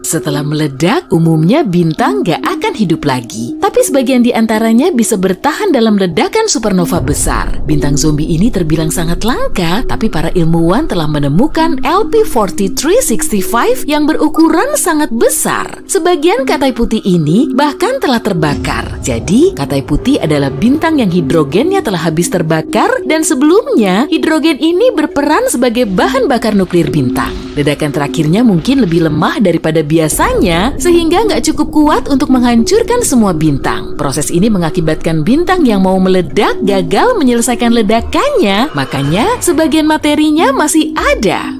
Setelah meledak, umumnya bintang gak akan hidup lagi. Tapi sebagian di antaranya bisa bertahan dalam ledakan supernova besar. Bintang zombie ini terbilang sangat langka, tapi para ilmuwan telah menemukan LP4365 yang berukuran sangat besar. Sebagian katai putih ini bahkan telah terbakar. Jadi, katai putih adalah bintang yang hidrogennya telah habis terbakar dan sebelumnya hidrogen ini berperan sebagai bahan bakar nuklir bintang. Ledakan terakhirnya mungkin lebih lemah daripada biasanya, sehingga nggak cukup kuat untuk menghancurkan semua bintang. Proses ini mengakibatkan bintang yang mau meledak gagal menyelesaikan ledakannya, makanya sebagian materinya masih ada.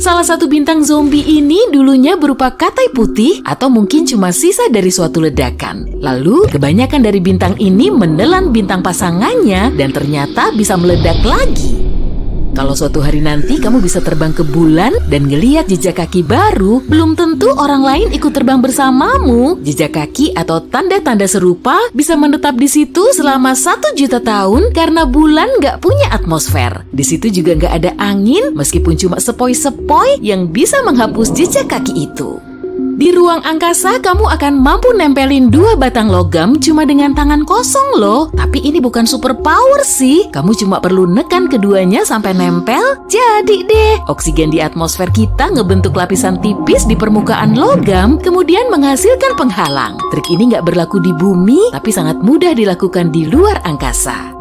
Salah satu bintang zombie ini dulunya berupa katai putih atau mungkin cuma sisa dari suatu ledakan. Lalu, kebanyakan dari bintang ini menelan bintang pasangannya dan ternyata bisa meledak lagi. Kalau suatu hari nanti kamu bisa terbang ke bulan dan ngeliat jejak kaki baru, belum tentu orang lain ikut terbang bersamamu. Jejak kaki atau tanda-tanda serupa bisa menetap di situ selama 1 juta tahun karena bulan nggak punya atmosfer. Di situ juga nggak ada angin meskipun cuma sepoi-sepoi yang bisa menghapus jejak kaki itu. Di ruang angkasa, kamu akan mampu nempelin 2 batang logam cuma dengan tangan kosong loh. Tapi ini bukan super power sih. Kamu cuma perlu nekan keduanya sampai nempel. Jadi deh, oksigen di atmosfer kita ngebentuk lapisan tipis di permukaan logam, kemudian menghasilkan penghalang. Trik ini nggak berlaku di bumi, tapi sangat mudah dilakukan di luar angkasa.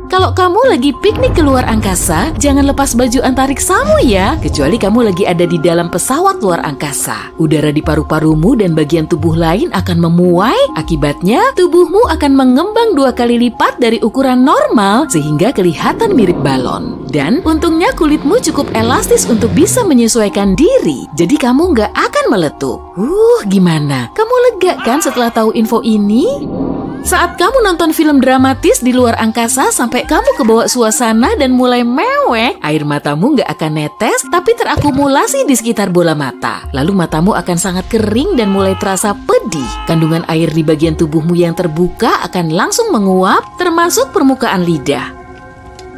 Kalau kamu lagi piknik keluar angkasa, jangan lepas baju antariksamu ya, kecuali kamu lagi ada di dalam pesawat luar angkasa. Udara di paru-parumu dan bagian tubuh lain akan memuai, akibatnya tubuhmu akan mengembang 2 kali lipat dari ukuran normal sehingga kelihatan mirip balon. Dan untungnya kulitmu cukup elastis untuk bisa menyesuaikan diri, jadi kamu nggak akan meletup. Gimana? Kamu lega kan setelah tahu info ini? Saat kamu nonton film dramatis di luar angkasa sampai kamu kebawa suasana dan mulai mewek, air matamu nggak akan netes tapi terakumulasi di sekitar bola mata. Lalu matamu akan sangat kering dan mulai terasa pedih. Kandungan air di bagian tubuhmu yang terbuka akan langsung menguap, termasuk permukaan lidah.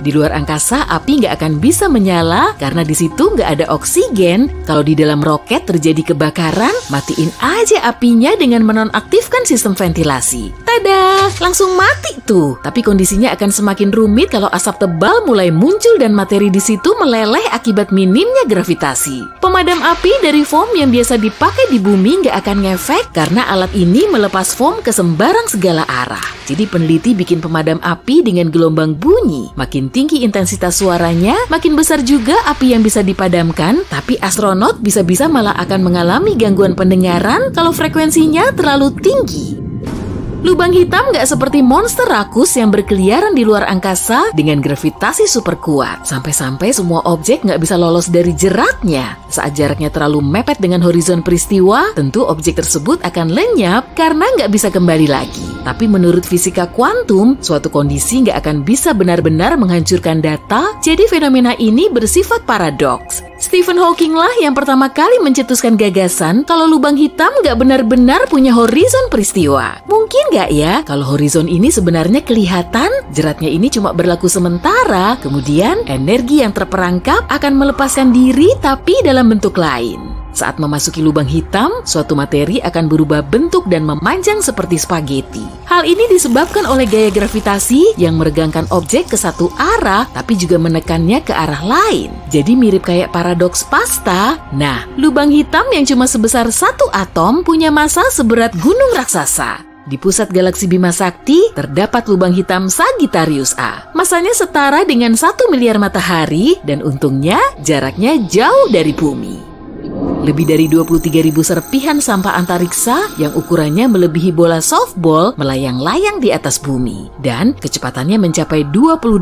Di luar angkasa, api nggak akan bisa menyala karena di situ nggak ada oksigen. Kalau di dalam roket terjadi kebakaran, matiin aja apinya dengan menonaktifkan sistem ventilasi. Tada! Langsung mati tuh. Tapi kondisinya akan semakin rumit kalau asap tebal mulai muncul dan materi di situ meleleh akibat minimnya gravitasi. Pemadam api dari foam yang biasa dipakai di bumi nggak akan ngefek karena alat ini melepas foam ke sembarang segala arah. Jadi peneliti bikin pemadam api dengan gelombang bunyi. Makin tinggi intensitas suaranya, makin besar juga api yang bisa dipadamkan, tapi astronot bisa-bisa malah akan mengalami gangguan pendengaran kalau frekuensinya terlalu tinggi. Lubang hitam nggak seperti monster rakus yang berkeliaran di luar angkasa dengan gravitasi super kuat. Sampai-sampai semua objek nggak bisa lolos dari jeratnya. Saat jaraknya terlalu mepet dengan horizon peristiwa, tentu objek tersebut akan lenyap karena nggak bisa kembali lagi. Tapi menurut fisika kuantum, suatu kondisi nggak akan bisa benar-benar menghancurkan data, jadi fenomena ini bersifat paradoks. Stephen Hawking lah yang pertama kali mencetuskan gagasan kalau lubang hitam nggak benar-benar punya horizon peristiwa. Mungkin nggak ya kalau horizon ini sebenarnya kelihatan, jeratnya ini cuma berlaku sementara, kemudian energi yang terperangkap akan melepaskan diri tapi dalam bentuk lain. Saat memasuki lubang hitam, suatu materi akan berubah bentuk dan memanjang seperti spaghetti. Hal ini disebabkan oleh gaya gravitasi yang meregangkan objek ke satu arah, tapi juga menekannya ke arah lain. Jadi mirip kayak paradoks pasta. Nah, lubang hitam yang cuma sebesar 1 atom punya massa seberat gunung raksasa. Di pusat galaksi Bima Sakti, terdapat lubang hitam Sagittarius A. Masanya setara dengan 1 miliar matahari, dan untungnya jaraknya jauh dari bumi. Lebih dari 23.000 serpihan sampah antariksa yang ukurannya melebihi bola softball melayang-layang di atas bumi. Dan kecepatannya mencapai 28.000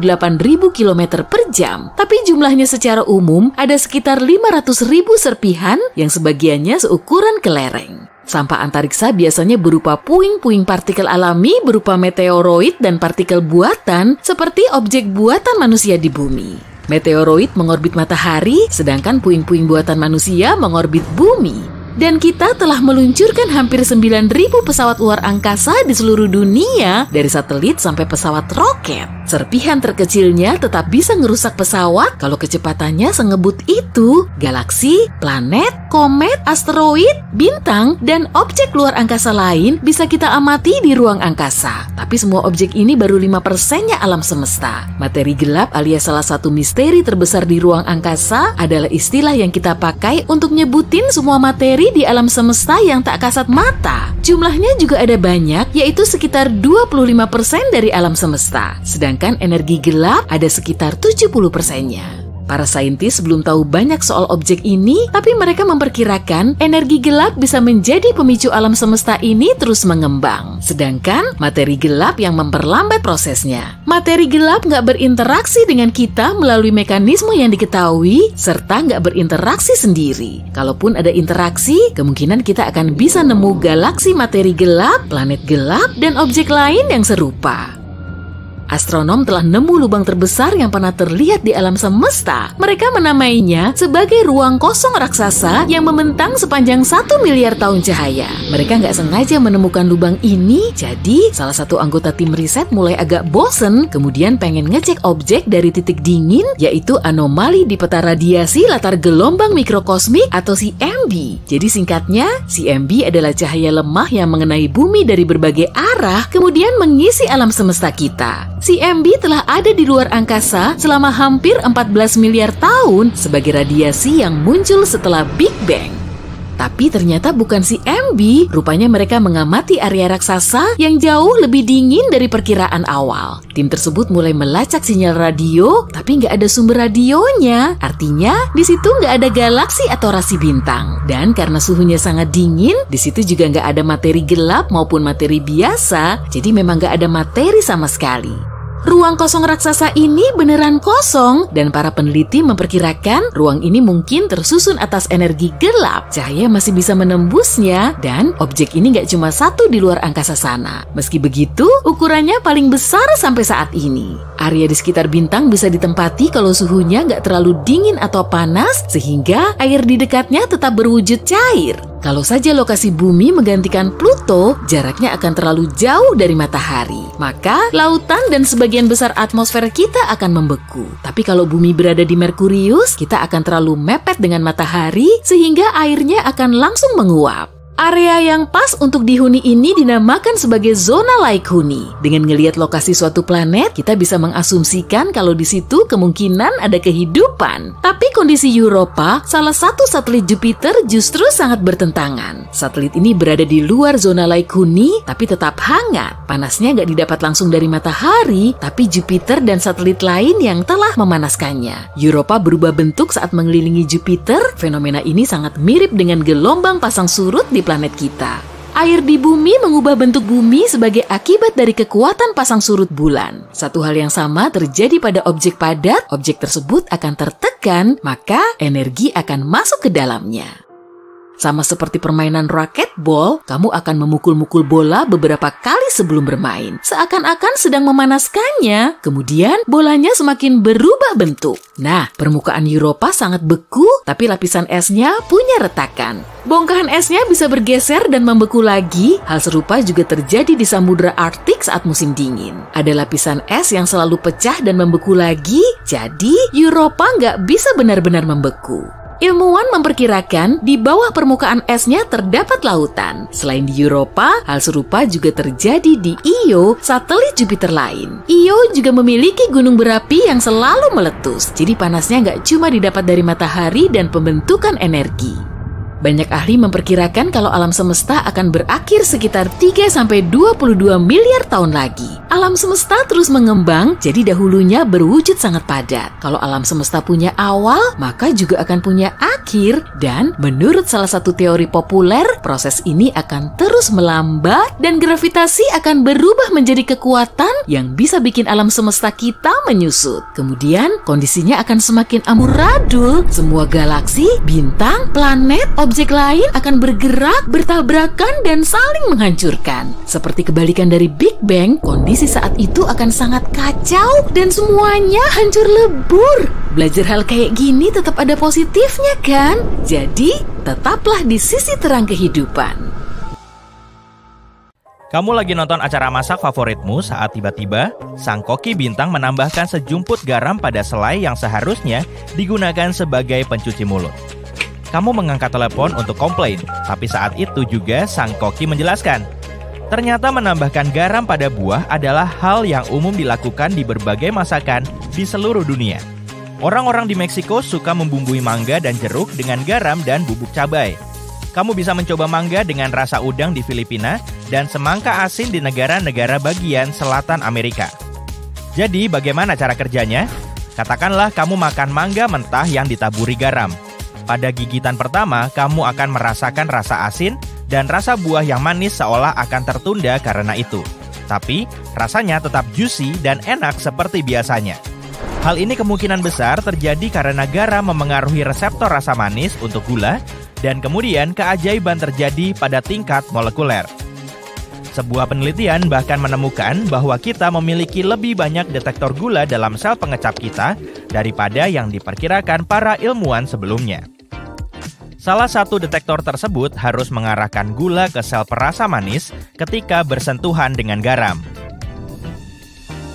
km per jam. Tapi jumlahnya secara umum ada sekitar 500.000 serpihan yang sebagiannya seukuran kelereng. Sampah antariksa biasanya berupa puing-puing partikel alami berupa meteoroid dan partikel buatan seperti objek buatan manusia di bumi. Meteoroid mengorbit matahari, sedangkan puing-puing buatan manusia mengorbit bumi. Dan kita telah meluncurkan hampir 9.000 pesawat luar angkasa di seluruh dunia, dari satelit sampai pesawat roket. Serpihan terkecilnya tetap bisa ngerusak pesawat kalau kecepatannya sengebut itu. Galaksi, planet, komet, asteroid, bintang, dan objek luar angkasa lain bisa kita amati di ruang angkasa. Tapi semua objek ini baru 5%-nya alam semesta. Materi gelap alias salah satu misteri terbesar di ruang angkasa adalah istilah yang kita pakai untuk nyebutin semua materi di alam semesta yang tak kasat mata. Jumlahnya juga ada banyak, yaitu sekitar 25% dari alam semesta. Sedangkan energi gelap ada sekitar 70%-nya. Para saintis belum tahu banyak soal objek ini, tapi mereka memperkirakan energi gelap bisa menjadi pemicu alam semesta ini terus mengembang. Sedangkan materi gelap yang memperlambat prosesnya. Materi gelap nggak berinteraksi dengan kita melalui mekanisme yang diketahui, serta nggak berinteraksi sendiri. Kalaupun ada interaksi, kemungkinan kita akan bisa nemu galaksi materi gelap, planet gelap, dan objek lain yang serupa. Astronom telah nemu lubang terbesar yang pernah terlihat di alam semesta. Mereka menamainya sebagai ruang kosong raksasa yang membentang sepanjang 1 miliar tahun cahaya. Mereka nggak sengaja menemukan lubang ini, jadi salah satu anggota tim riset mulai agak bosen, kemudian pengen ngecek objek dari titik dingin, yaitu anomali di peta radiasi latar gelombang mikrokosmik atau CMB. Jadi singkatnya, CMB adalah cahaya lemah yang mengenai bumi dari berbagai arah, kemudian mengisi alam semesta kita. CMB telah ada di luar angkasa selama hampir 14 miliar tahun sebagai radiasi yang muncul setelah Big Bang. Tapi ternyata bukan CMB, rupanya mereka mengamati area raksasa yang jauh lebih dingin dari perkiraan awal. Tim tersebut mulai melacak sinyal radio, tapi nggak ada sumber radionya. Artinya, di situ nggak ada galaksi atau rasi bintang. Dan karena suhunya sangat dingin, di situ juga nggak ada materi gelap maupun materi biasa, jadi memang nggak ada materi sama sekali. Ruang kosong raksasa ini beneran kosong, dan para peneliti memperkirakan ruang ini mungkin tersusun atas energi gelap. Cahaya masih bisa menembusnya, dan objek ini nggak cuma satu di luar angkasa sana. Meski begitu, ukurannya paling besar sampai saat ini. Area di sekitar bintang bisa ditempati kalau suhunya nggak terlalu dingin atau panas, sehingga air di dekatnya tetap berwujud cair. Kalau saja lokasi bumi menggantikan Pluto, jaraknya akan terlalu jauh dari matahari. Maka, lautan dan sebagian besar atmosfer kita akan membeku. Tapi kalau bumi berada di Merkurius, kita akan terlalu mepet dengan matahari, sehingga airnya akan langsung menguap. Area yang pas untuk dihuni ini dinamakan sebagai zona laik huni. Dengan ngelihat lokasi suatu planet, kita bisa mengasumsikan kalau di situ kemungkinan ada kehidupan. Tapi kondisi Europa, salah satu satelit Jupiter justru sangat bertentangan. Satelit ini berada di luar zona laik huni, tapi tetap hangat. Panasnya nggak didapat langsung dari matahari, tapi Jupiter dan satelit lain yang telah memanaskannya. Europa berubah bentuk saat mengelilingi Jupiter. Fenomena ini sangat mirip dengan gelombang pasang surut di planet kita. Air di bumi mengubah bentuk bumi sebagai akibat dari kekuatan pasang surut bulan. Satu hal yang sama terjadi pada objek padat, objek tersebut akan tertekan, maka energi akan masuk ke dalamnya. Sama seperti permainan racquetball, kamu akan memukul-mukul bola beberapa kali sebelum bermain. Seakan-akan sedang memanaskannya, kemudian bolanya semakin berubah bentuk. Nah, permukaan Europa sangat beku, tapi lapisan esnya punya retakan. Bongkahan esnya bisa bergeser dan membeku lagi. Hal serupa juga terjadi di Samudra Arktik saat musim dingin. Ada lapisan es yang selalu pecah dan membeku lagi, jadi Europa nggak bisa benar-benar membeku. Ilmuwan memperkirakan di bawah permukaan esnya terdapat lautan. Selain di Europa, hal serupa juga terjadi di Io, satelit Jupiter lain. Io juga memiliki gunung berapi yang selalu meletus, jadi panasnya nggak cuma didapat dari matahari dan pembentukan energi. Banyak ahli memperkirakan kalau alam semesta akan berakhir sekitar 3-22 miliar tahun lagi. Alam semesta terus mengembang, jadi dahulunya berwujud sangat padat. Kalau alam semesta punya awal, maka juga akan punya akhir. Dan menurut salah satu teori populer, proses ini akan terus melambat dan gravitasi akan berubah menjadi kekuatan yang bisa bikin alam semesta kita menyusut. Kemudian kondisinya akan semakin amburadul. Semua galaksi, bintang, planet, objek lain akan bergerak, bertabrakan, dan saling menghancurkan. Seperti kebalikan dari Big Bang, kondisi saat itu akan sangat kacau dan semuanya hancur lebur. Belajar hal kayak gini tetap ada positifnya kan? Jadi, Tetaplah di sisi terang kehidupan. Kamu lagi nonton acara masak favoritmu saat tiba-tiba sang koki bintang menambahkan sejumput garam pada selai yang seharusnya digunakan sebagai pencuci mulut. Kamu mengangkat telepon untuk komplain, tapi saat itu juga sang koki menjelaskan, ternyata menambahkan garam pada buah adalah hal yang umum dilakukan di berbagai masakan di seluruh dunia. Orang-orang di Meksiko suka membumbui mangga dan jeruk dengan garam dan bubuk cabai. Kamu bisa mencoba mangga dengan rasa udang di Filipina dan semangka asin di negara-negara bagian selatan Amerika. Jadi, bagaimana cara kerjanya? Katakanlah kamu makan mangga mentah yang ditaburi garam. Pada gigitan pertama, kamu akan merasakan rasa asin dan rasa buah yang manis seolah akan tertunda karena itu. Tapi, rasanya tetap juicy dan enak seperti biasanya. Hal ini kemungkinan besar terjadi karena garam memengaruhi reseptor rasa manis untuk gula, dan kemudian keajaiban terjadi pada tingkat molekuler. Sebuah penelitian bahkan menemukan bahwa kita memiliki lebih banyak detektor gula dalam sel pengecap kita daripada yang diperkirakan para ilmuwan sebelumnya. Salah satu detektor tersebut harus mengarahkan gula ke sel perasa manis ketika bersentuhan dengan garam.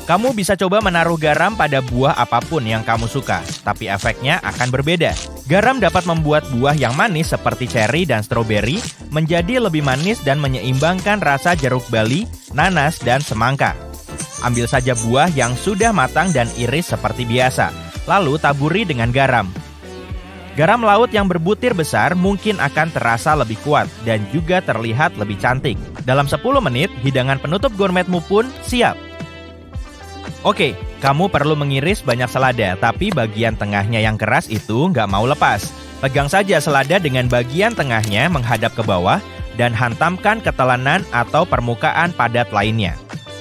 Kamu bisa coba menaruh garam pada buah apapun yang kamu suka, tapi efeknya akan berbeda. Garam dapat membuat buah yang manis seperti ceri dan stroberi menjadi lebih manis dan menyeimbangkan rasa jeruk bali, nanas, dan semangka. Ambil saja buah yang sudah matang dan iris seperti biasa, lalu taburi dengan garam. Garam laut yang berbutir besar mungkin akan terasa lebih kuat dan juga terlihat lebih cantik. Dalam 10 menit, hidangan penutup gourmetmu pun siap. Oke, kamu perlu mengiris banyak selada, tapi bagian tengahnya yang keras itu nggak mau lepas. Pegang saja selada dengan bagian tengahnya menghadap ke bawah dan hantamkan ke telanan atau permukaan padat lainnya.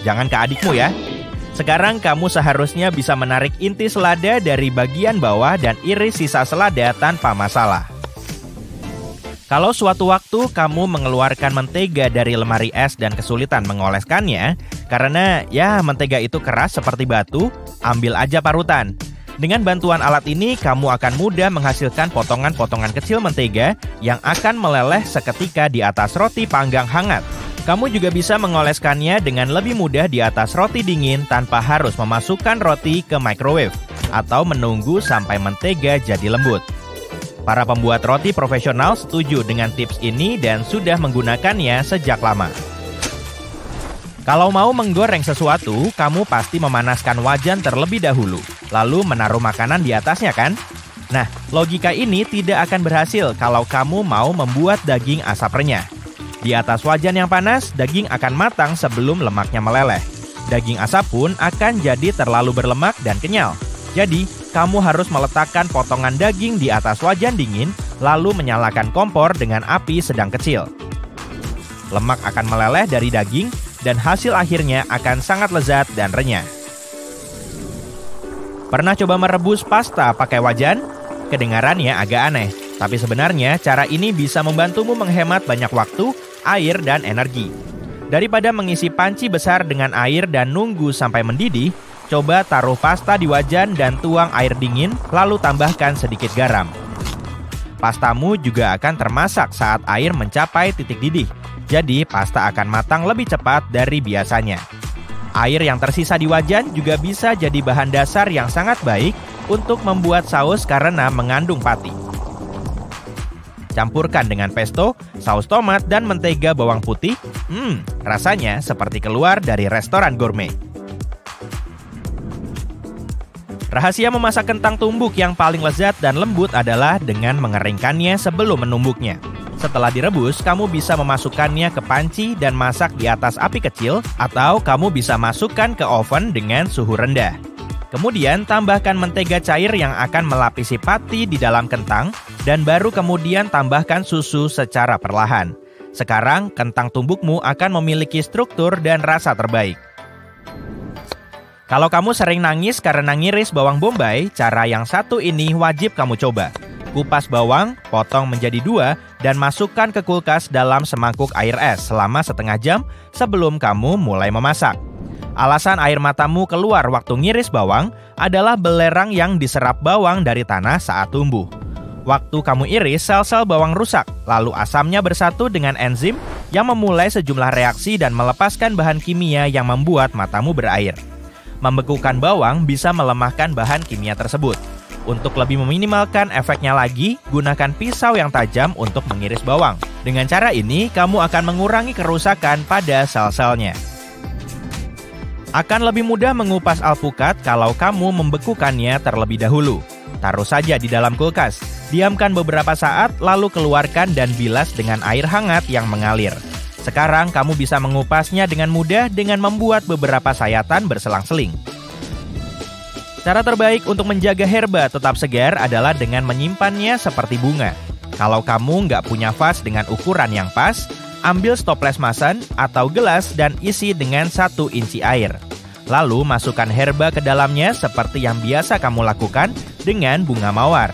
Jangan ke adikmu ya. Sekarang kamu seharusnya bisa menarik inti selada dari bagian bawah dan iris sisa selada tanpa masalah. Kalau suatu waktu kamu mengeluarkan mentega dari lemari es dan kesulitan mengoleskannya, karena mentega itu keras seperti batu, ambil aja parutan. Dengan bantuan alat ini, kamu akan mudah menghasilkan potongan-potongan kecil mentega yang akan meleleh seketika di atas roti panggang hangat. Kamu juga bisa mengoleskannya dengan lebih mudah di atas roti dingin tanpa harus memasukkan roti ke microwave atau menunggu sampai mentega jadi lembut. Para pembuat roti profesional setuju dengan tips ini dan sudah menggunakannya sejak lama. Kalau mau menggoreng sesuatu, kamu pasti memanaskan wajan terlebih dahulu, lalu menaruh makanan di atasnya kan? Nah, logika ini tidak akan berhasil kalau kamu mau membuat daging asap renyah. Di atas wajan yang panas, daging akan matang sebelum lemaknya meleleh. Daging asap pun akan jadi terlalu berlemak dan kenyal. Jadi, kamu harus meletakkan potongan daging di atas wajan dingin, lalu menyalakan kompor dengan api sedang kecil. Lemak akan meleleh dari daging, dan hasil akhirnya akan sangat lezat dan renyah. Pernah coba merebus pasta pakai wajan? Kedengarannya agak aneh, tapi sebenarnya cara ini bisa membantumu menghemat banyak waktu, air, dan energi. Daripada mengisi panci besar dengan air dan nunggu sampai mendidih, coba taruh pasta di wajan dan tuang air dingin, lalu tambahkan sedikit garam. Pastamu juga akan termasak saat air mencapai titik didih, jadi pasta akan matang lebih cepat dari biasanya. Air yang tersisa di wajan juga bisa jadi bahan dasar yang sangat baik untuk membuat saus karena mengandung pati. Campurkan dengan pesto, saus tomat, dan mentega bawang putih. Rasanya seperti keluar dari restoran gourmet. Rahasia memasak kentang tumbuk yang paling lezat dan lembut adalah dengan mengeringkannya sebelum menumbuknya. Setelah direbus, kamu bisa memasukkannya ke panci dan masak di atas api kecil, atau kamu bisa masukkan ke oven dengan suhu rendah. Kemudian tambahkan mentega cair yang akan melapisi pati di dalam kentang, dan baru kemudian tambahkan susu secara perlahan. Sekarang, kentang tumbukmu akan memiliki struktur dan rasa terbaik. Kalau kamu sering nangis karena ngiris bawang bombay, cara yang satu ini wajib kamu coba. Kupas bawang, potong menjadi 2, dan masukkan ke kulkas dalam semangkuk air es selama setengah jam sebelum kamu mulai memasak. Alasan air matamu keluar waktu ngiris bawang adalah belerang yang diserap bawang dari tanah saat tumbuh. Waktu kamu iris, sel-sel bawang rusak, lalu asamnya bersatu dengan enzim yang memulai sejumlah reaksi dan melepaskan bahan kimia yang membuat matamu berair. Membekukan bawang bisa melemahkan bahan kimia tersebut. Untuk lebih meminimalkan efeknya lagi, gunakan pisau yang tajam untuk mengiris bawang. Dengan cara ini, kamu akan mengurangi kerusakan pada sel-selnya. Akan lebih mudah mengupas alpukat kalau kamu membekukannya terlebih dahulu. Taruh saja di dalam kulkas, diamkan beberapa saat, lalu keluarkan dan bilas dengan air hangat yang mengalir. Sekarang kamu bisa mengupasnya dengan mudah dengan membuat beberapa sayatan berselang-seling. Cara terbaik untuk menjaga herba tetap segar adalah dengan menyimpannya seperti bunga. Kalau kamu nggak punya vas dengan ukuran yang pas, ambil stoples masan atau gelas dan isi dengan 1 inci air. Lalu masukkan herba ke dalamnya seperti yang biasa kamu lakukan dengan bunga mawar.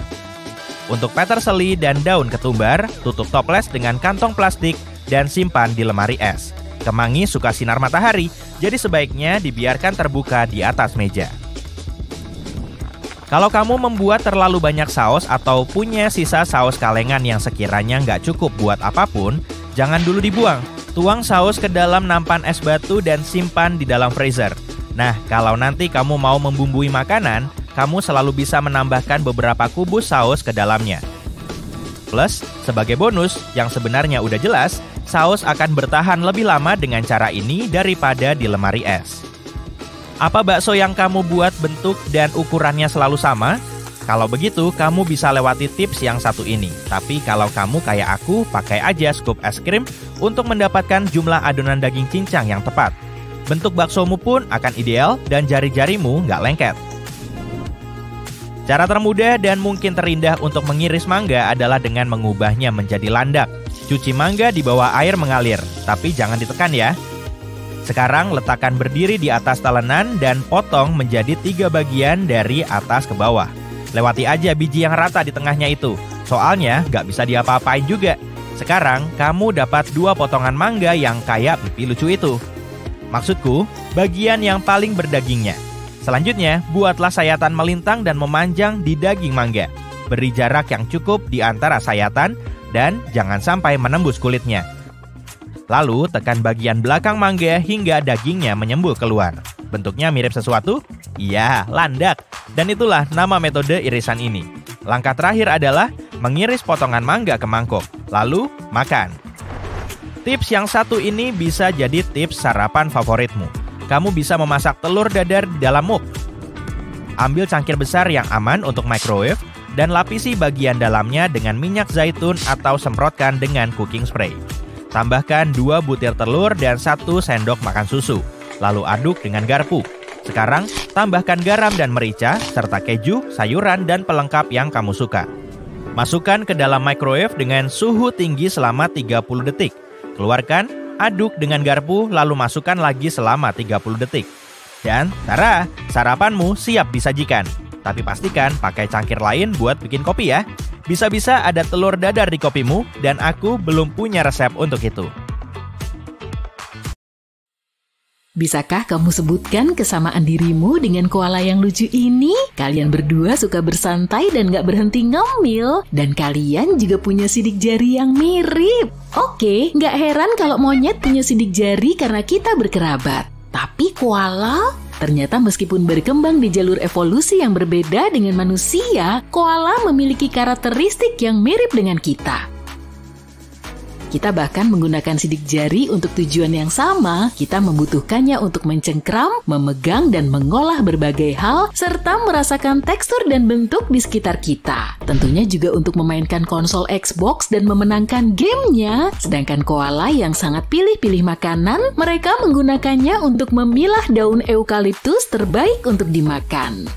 Untuk peterseli dan daun ketumbar, tutup toples dengan kantong plastik dan simpan di lemari es. Kemangi suka sinar matahari, jadi sebaiknya dibiarkan terbuka di atas meja. Kalau kamu membuat terlalu banyak saus atau punya sisa saus kalengan yang sekiranya nggak cukup buat apapun, jangan dulu dibuang. Tuang saus ke dalam nampan es batu dan simpan di dalam freezer. Nah, kalau nanti kamu mau membumbui makanan, kamu selalu bisa menambahkan beberapa kubus saus ke dalamnya. Plus, sebagai bonus, yang sebenarnya udah jelas, saus akan bertahan lebih lama dengan cara ini daripada di lemari es. Apa bakso yang kamu buat bentuk dan ukurannya selalu sama? Kalau begitu, kamu bisa lewati tips yang satu ini. Tapi kalau kamu kayak aku, pakai aja scoop es krim untuk mendapatkan jumlah adonan daging cincang yang tepat. Bentuk baksomu pun akan ideal dan jari-jarimu nggak lengket. Cara termudah dan mungkin terindah untuk mengiris mangga adalah dengan mengubahnya menjadi landak. Cuci mangga di bawah air mengalir, tapi jangan ditekan ya. Sekarang letakkan berdiri di atas talenan dan potong menjadi 3 bagian dari atas ke bawah. Lewati aja biji yang rata di tengahnya itu, soalnya nggak bisa diapa-apain juga. Sekarang kamu dapat 2 potongan mangga yang kayak pipi lucu itu. Maksudku, bagian yang paling berdagingnya. Selanjutnya, buatlah sayatan melintang dan memanjang di daging mangga. Beri jarak yang cukup di antara sayatan dan jangan sampai menembus kulitnya. Lalu tekan bagian belakang mangga hingga dagingnya menyembul keluar. Bentuknya mirip sesuatu? Iya, landak. Dan itulah nama metode irisan ini. Langkah terakhir adalah mengiris potongan mangga ke mangkok, lalu makan. Tips yang satu ini bisa jadi tips sarapan favoritmu. Kamu bisa memasak telur dadar di dalam muk. Ambil cangkir besar yang aman untuk microwave dan lapisi bagian dalamnya dengan minyak zaitun atau semprotkan dengan cooking spray. Tambahkan 2 butir telur dan 1 sendok makan susu. Lalu aduk dengan garpu. Sekarang, tambahkan garam dan merica, serta keju, sayuran, dan pelengkap yang kamu suka. Masukkan ke dalam microwave dengan suhu tinggi selama 30 detik. Keluarkan, aduk dengan garpu, lalu masukkan lagi selama 30 detik. Dan, tara, sarapanmu siap disajikan. Tapi pastikan pakai cangkir lain buat bikin kopi ya. Bisa-bisa ada telur dadar di kopimu, dan aku belum punya resep untuk itu. Bisakah kamu sebutkan kesamaan dirimu dengan koala yang lucu ini? Kalian berdua suka bersantai dan gak berhenti ngemil. Dan kalian juga punya sidik jari yang mirip. Oke, gak heran kalau monyet punya sidik jari karena kita berkerabat. Tapi koala? Ternyata meskipun berkembang di jalur evolusi yang berbeda dengan manusia, koala memiliki karakteristik yang mirip dengan kita. Kita bahkan menggunakan sidik jari untuk tujuan yang sama. Kita membutuhkannya untuk mencengkram, memegang, dan mengolah berbagai hal, serta merasakan tekstur dan bentuk di sekitar kita. Tentunya juga untuk memainkan konsol Xbox dan memenangkan gamenya. Sedangkan koala yang sangat pilih-pilih makanan, mereka menggunakannya untuk memilah daun eukaliptus terbaik untuk dimakan.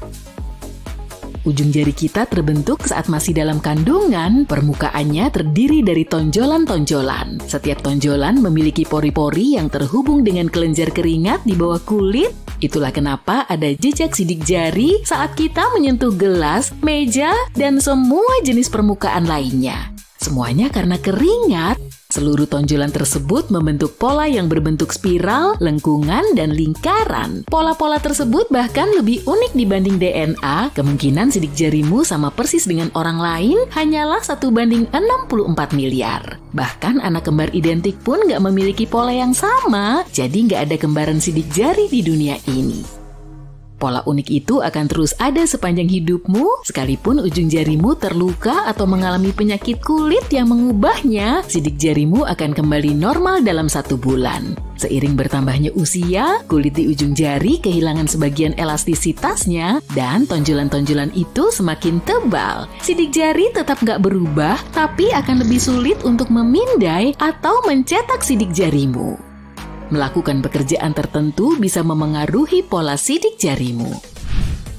Ujung jari kita terbentuk saat masih dalam kandungan, permukaannya terdiri dari tonjolan-tonjolan. Setiap tonjolan memiliki pori-pori yang terhubung dengan kelenjar keringat di bawah kulit. Itulah kenapa ada jejak sidik jari saat kita menyentuh gelas, meja, dan semua jenis permukaan lainnya. Semuanya karena keringat. Seluruh tonjolan tersebut membentuk pola yang berbentuk spiral, lengkungan, dan lingkaran. Pola-pola tersebut bahkan lebih unik dibanding DNA. Kemungkinan sidik jarimu sama persis dengan orang lain hanyalah 1:64 miliar. Bahkan anak kembar identik pun nggak memiliki pola yang sama, jadi nggak ada kembaran sidik jari di dunia ini. Pola unik itu akan terus ada sepanjang hidupmu, sekalipun ujung jarimu terluka atau mengalami penyakit kulit yang mengubahnya, sidik jarimu akan kembali normal dalam 1 bulan. Seiring bertambahnya usia, kulit di ujung jari kehilangan sebagian elastisitasnya dan tonjolan-tonjolan itu semakin tebal. Sidik jari tetap nggak berubah, tapi akan lebih sulit untuk memindai atau mencetak sidik jarimu. Melakukan pekerjaan tertentu bisa memengaruhi pola sidik jarimu.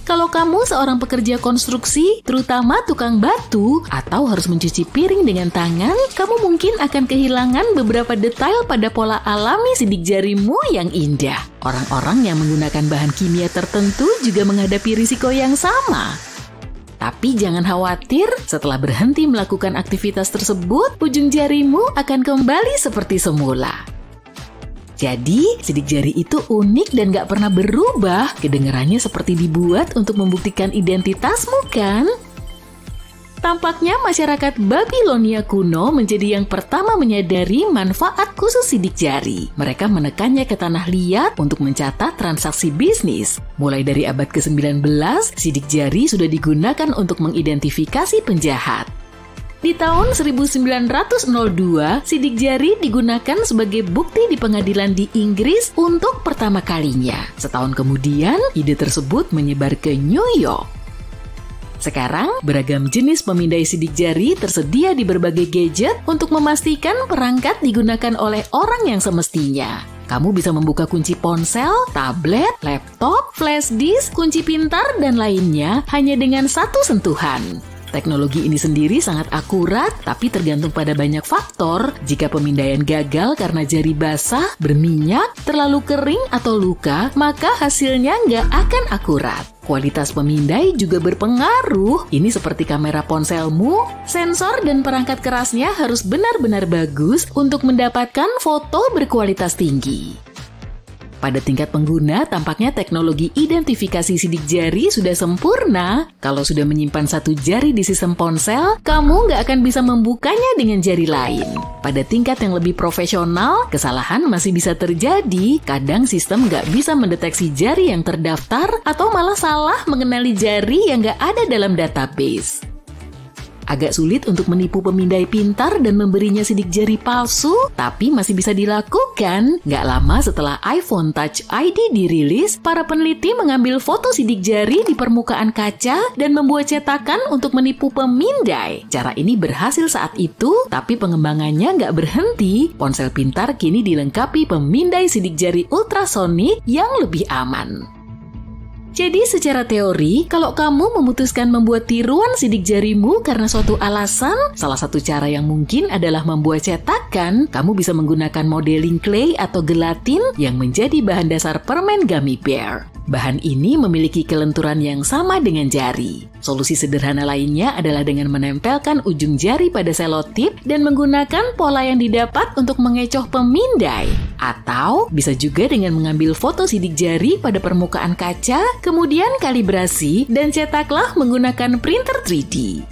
Kalau kamu seorang pekerja konstruksi, terutama tukang batu, atau harus mencuci piring dengan tangan, kamu mungkin akan kehilangan beberapa detail pada pola alami sidik jarimu yang indah. Orang-orang yang menggunakan bahan kimia tertentu juga menghadapi risiko yang sama. Tapi jangan khawatir, setelah berhenti melakukan aktivitas tersebut, ujung jarimu akan kembali seperti semula. Jadi, sidik jari itu unik dan gak pernah berubah. Kedengarannya seperti dibuat untuk membuktikan identitasmu, kan? Tampaknya masyarakat Babilonia kuno menjadi yang pertama menyadari manfaat khusus sidik jari. Mereka menekannya ke tanah liat untuk mencatat transaksi bisnis. Mulai dari abad ke-19, sidik jari sudah digunakan untuk mengidentifikasi penjahat. Di tahun 1902, sidik jari digunakan sebagai bukti di pengadilan di Inggris untuk pertama kalinya. Setahun kemudian, ide tersebut menyebar ke New York. Sekarang, beragam jenis pemindai sidik jari tersedia di berbagai gadget untuk memastikan perangkat digunakan oleh orang yang semestinya. Kamu bisa membuka kunci ponsel, tablet, laptop, flash disk, kunci pintar, dan lainnya hanya dengan satu sentuhan. Teknologi ini sendiri sangat akurat, tapi tergantung pada banyak faktor. Jika pemindaian gagal karena jari basah, berminyak, terlalu kering, atau luka, maka hasilnya nggak akan akurat. Kualitas pemindai juga berpengaruh. Ini seperti kamera ponselmu, sensor dan perangkat kerasnya harus benar-benar bagus untuk mendapatkan foto berkualitas tinggi. Pada tingkat pengguna, tampaknya teknologi identifikasi sidik jari sudah sempurna. Kalau sudah menyimpan satu jari di sistem ponsel, kamu nggak akan bisa membukanya dengan jari lain. Pada tingkat yang lebih profesional, kesalahan masih bisa terjadi. Kadang sistem nggak bisa mendeteksi jari yang terdaftar atau malah salah mengenali jari yang nggak ada dalam database. Agak sulit untuk menipu pemindai pintar dan memberinya sidik jari palsu, tapi masih bisa dilakukan. Nggak lama setelah iPhone Touch ID dirilis, para peneliti mengambil foto sidik jari di permukaan kaca dan membuat cetakan untuk menipu pemindai. Cara ini berhasil saat itu, tapi pengembangannya nggak berhenti. Ponsel pintar kini dilengkapi pemindai sidik jari ultrasonik yang lebih aman. Jadi secara teori, kalau kamu memutuskan membuat tiruan sidik jarimu karena suatu alasan, salah satu cara yang mungkin adalah membuat cetakan. Kamu bisa menggunakan modeling clay atau gelatin yang menjadi bahan dasar permen gummy bear. Bahan ini memiliki kelenturan yang sama dengan jari. Solusi sederhana lainnya adalah dengan menempelkan ujung jari pada selotip dan menggunakan pola yang didapat untuk mengecoh pemindai. Atau bisa juga dengan mengambil foto sidik jari pada permukaan kaca, kemudian kalibrasi dan cetaklah menggunakan printer 3D.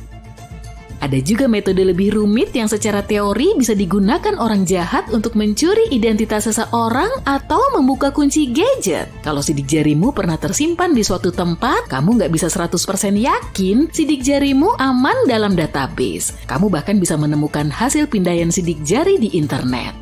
Ada juga metode lebih rumit yang secara teori bisa digunakan orang jahat untuk mencuri identitas seseorang atau membuka kunci gadget. Kalau sidik jarimu pernah tersimpan di suatu tempat, kamu nggak bisa 100% yakin sidik jarimu aman dalam database. Kamu bahkan bisa menemukan hasil pindaian sidik jari di internet.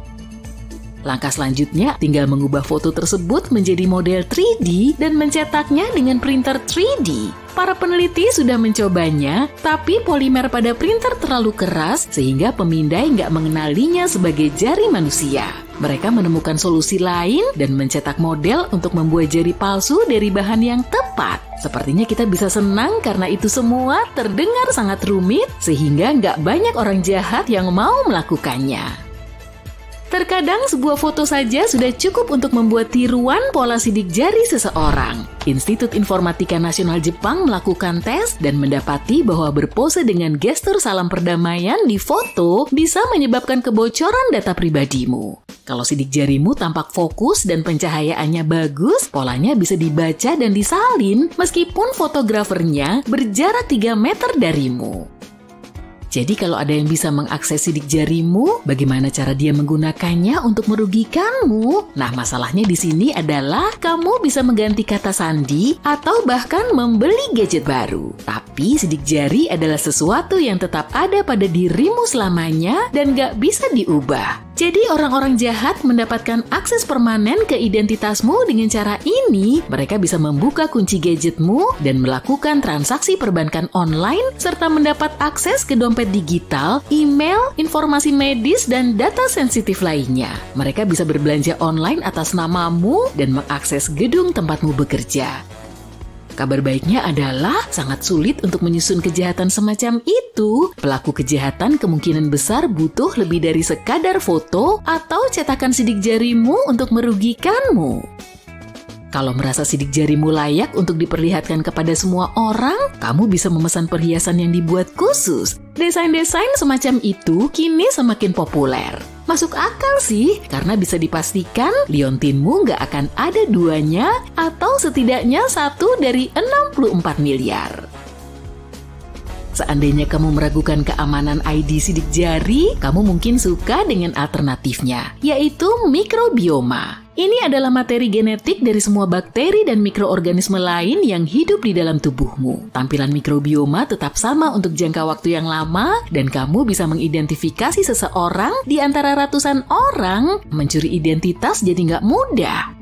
Langkah selanjutnya, tinggal mengubah foto tersebut menjadi model 3D dan mencetaknya dengan printer 3D. Para peneliti sudah mencobanya, tapi polimer pada printer terlalu keras sehingga pemindai nggak mengenalinya sebagai jari manusia. Mereka menemukan solusi lain dan mencetak model untuk membuat jari palsu dari bahan yang tepat. Sepertinya kita bisa senang karena itu semua terdengar sangat rumit sehingga nggak banyak orang jahat yang mau melakukannya. Terkadang sebuah foto saja sudah cukup untuk membuat tiruan pola sidik jari seseorang. Institut Informatika Nasional Jepang melakukan tes dan mendapati bahwa berpose dengan gestur salam perdamaian di foto bisa menyebabkan kebocoran data pribadimu. Kalau sidik jarimu tampak fokus dan pencahayaannya bagus, polanya bisa dibaca dan disalin meskipun fotografernya berjarak 3 meter darimu. Jadi kalau ada yang bisa mengakses sidik jarimu, bagaimana cara dia menggunakannya untuk merugikanmu? Nah, masalahnya di sini adalah kamu bisa mengganti kata sandi atau bahkan membeli gadget baru. Tapi sidik jari adalah sesuatu yang tetap ada pada dirimu selamanya dan gak bisa diubah. Jadi orang-orang jahat mendapatkan akses permanen ke identitasmu dengan cara ini. Mereka bisa membuka kunci gadgetmu dan melakukan transaksi perbankan online serta mendapat akses ke dompet digital, email, informasi medis, dan data sensitif lainnya. Mereka bisa berbelanja online atas namamu dan mengakses gedung tempatmu bekerja. Kabar baiknya adalah sangat sulit untuk menyusun kejahatan semacam itu. Pelaku kejahatan kemungkinan besar butuh lebih dari sekadar foto atau cetakan sidik jarimu untuk merugikanmu. Kalau merasa sidik jarimu layak untuk diperlihatkan kepada semua orang, kamu bisa memesan perhiasan yang dibuat khusus. Desain-desain semacam itu kini semakin populer. Masuk akal sih, karena bisa dipastikan liontinmu nggak akan ada duanya atau setidaknya 1 dari 64 miliar. Seandainya kamu meragukan keamanan ID sidik jari, kamu mungkin suka dengan alternatifnya, yaitu mikrobioma. Ini adalah materi genetik dari semua bakteri dan mikroorganisme lain yang hidup di dalam tubuhmu. Tampilan mikrobioma tetap sama untuk jangka waktu yang lama, dan kamu bisa mengidentifikasi seseorang di antara ratusan orang. Mencuri identitas jadi nggak mudah.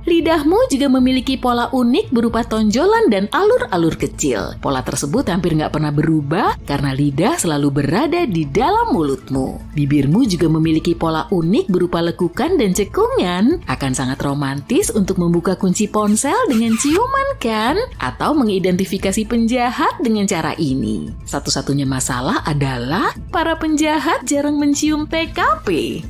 Lidahmu juga memiliki pola unik berupa tonjolan dan alur-alur kecil. Pola tersebut hampir nggak pernah berubah karena lidah selalu berada di dalam mulutmu. Bibirmu juga memiliki pola unik berupa lekukan dan cekungan. Akan sangat romantis untuk membuka kunci ponsel dengan ciuman kan? Atau mengidentifikasi penjahat dengan cara ini. Satu-satunya masalah adalah para penjahat jarang mencium TKP.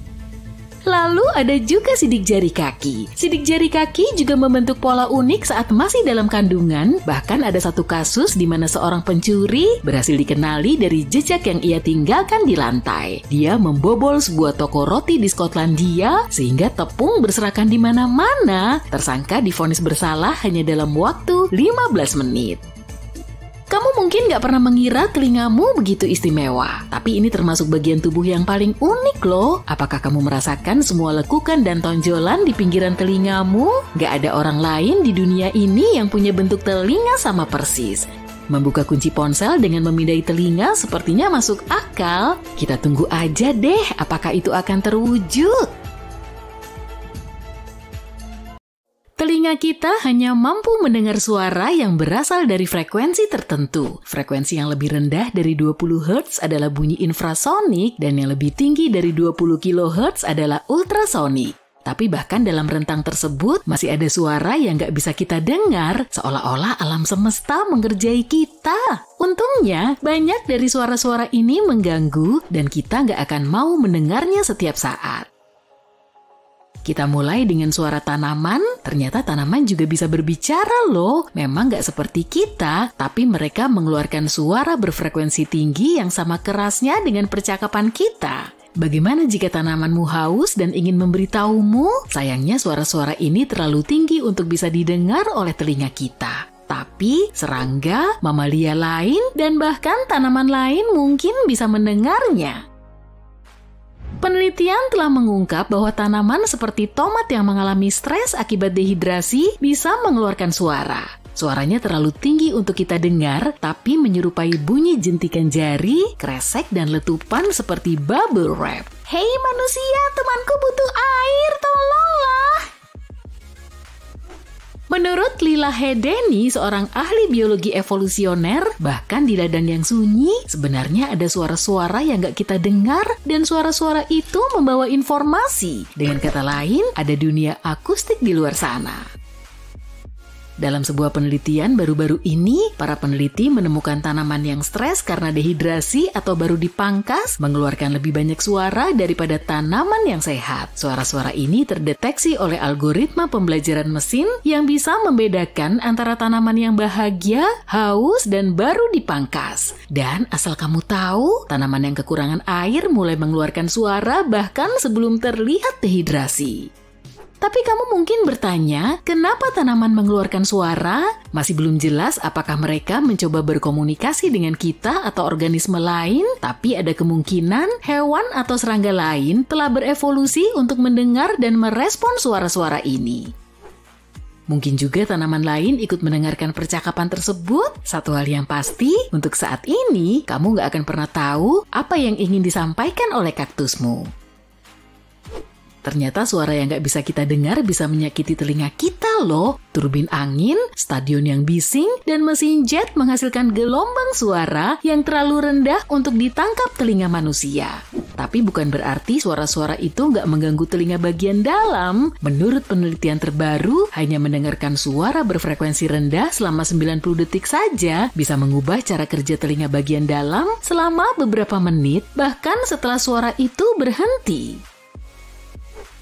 Lalu ada juga sidik jari kaki. Sidik jari kaki juga membentuk pola unik saat masih dalam kandungan. Bahkan ada satu kasus di mana seorang pencuri berhasil dikenali dari jejak yang ia tinggalkan di lantai. Dia membobol sebuah toko roti di Skotlandia sehingga tepung berserakan di mana-mana. Tersangka divonis bersalah hanya dalam waktu 15 menit. Kamu mungkin gak pernah mengira telingamu begitu istimewa, tapi ini termasuk bagian tubuh yang paling unik loh. Apakah kamu merasakan semua lekukan dan tonjolan di pinggiran telingamu? Gak ada orang lain di dunia ini yang punya bentuk telinga sama persis. Membuka kunci ponsel dengan memindai telinga sepertinya masuk akal. Kita tunggu aja deh apakah itu akan terwujud. Telinga kita hanya mampu mendengar suara yang berasal dari frekuensi tertentu. Frekuensi yang lebih rendah dari 20 Hz adalah bunyi infrasonik dan yang lebih tinggi dari 20 kHz adalah ultrasonik. Tapi bahkan dalam rentang tersebut masih ada suara yang gak bisa kita dengar, seolah-olah alam semesta mengerjai kita. Untungnya, banyak dari suara-suara ini mengganggu dan kita gak akan mau mendengarnya setiap saat. Kita mulai dengan suara tanaman, ternyata tanaman juga bisa berbicara loh. Memang gak seperti kita, tapi mereka mengeluarkan suara berfrekuensi tinggi yang sama kerasnya dengan percakapan kita. Bagaimana jika tanamanmu haus dan ingin memberitahumu? Sayangnya suara-suara ini terlalu tinggi untuk bisa didengar oleh telinga kita. Tapi serangga, mamalia lain, dan bahkan tanaman lain mungkin bisa mendengarnya. Penelitian telah mengungkap bahwa tanaman seperti tomat yang mengalami stres akibat dehidrasi bisa mengeluarkan suara. Suaranya terlalu tinggi untuk kita dengar, tapi menyerupai bunyi jentikan jari, kresek, dan letupan seperti bubble wrap. Hei manusia, temanku butuh air, tolonglah! Menurut Lila Hedeni, seorang ahli biologi evolusioner, bahkan di ladang yang sunyi, sebenarnya ada suara-suara yang gak kita dengar, dan suara-suara itu membawa informasi. Dengan kata lain, ada dunia akustik di luar sana. Dalam sebuah penelitian baru-baru ini, para peneliti menemukan tanaman yang stres karena dehidrasi atau baru dipangkas mengeluarkan lebih banyak suara daripada tanaman yang sehat. Suara-suara ini terdeteksi oleh algoritma pembelajaran mesin yang bisa membedakan antara tanaman yang bahagia, haus, dan baru dipangkas. Dan asal kamu tahu, tanaman yang kekurangan air mulai mengeluarkan suara bahkan sebelum terlihat dehidrasi. Tapi kamu mungkin bertanya, kenapa tanaman mengeluarkan suara? Masih belum jelas apakah mereka mencoba berkomunikasi dengan kita atau organisme lain, tapi ada kemungkinan hewan atau serangga lain telah berevolusi untuk mendengar dan merespon suara-suara ini. Mungkin juga tanaman lain ikut mendengarkan percakapan tersebut. Satu hal yang pasti, untuk saat ini, kamu nggak akan pernah tahu apa yang ingin disampaikan oleh kaktusmu. Ternyata suara yang gak bisa kita dengar bisa menyakiti telinga kita loh. Turbin angin, stadion yang bising, dan mesin jet menghasilkan gelombang suara yang terlalu rendah untuk ditangkap telinga manusia. Tapi bukan berarti suara-suara itu gak mengganggu telinga bagian dalam. Menurut penelitian terbaru, hanya mendengarkan suara berfrekuensi rendah selama 90 detik saja bisa mengubah cara kerja telinga bagian dalam selama beberapa menit, bahkan setelah suara itu berhenti.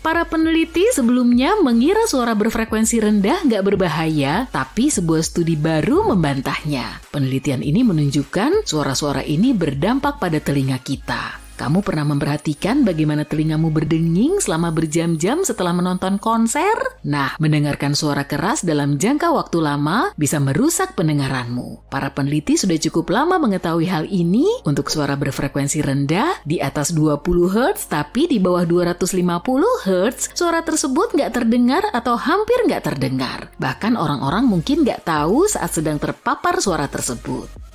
Para peneliti sebelumnya mengira suara berfrekuensi rendah nggak berbahaya, tapi sebuah studi baru membantahnya. Penelitian ini menunjukkan suara-suara ini berdampak pada telinga kita. Kamu pernah memperhatikan bagaimana telingamu berdenging selama berjam-jam setelah menonton konser? Nah, mendengarkan suara keras dalam jangka waktu lama bisa merusak pendengaranmu. Para peneliti sudah cukup lama mengetahui hal ini. Untuk suara berfrekuensi rendah, di atas 20 Hz tapi di bawah 250 Hz, suara tersebut nggak terdengar atau hampir nggak terdengar. Bahkan orang-orang mungkin nggak tahu saat sedang terpapar suara tersebut.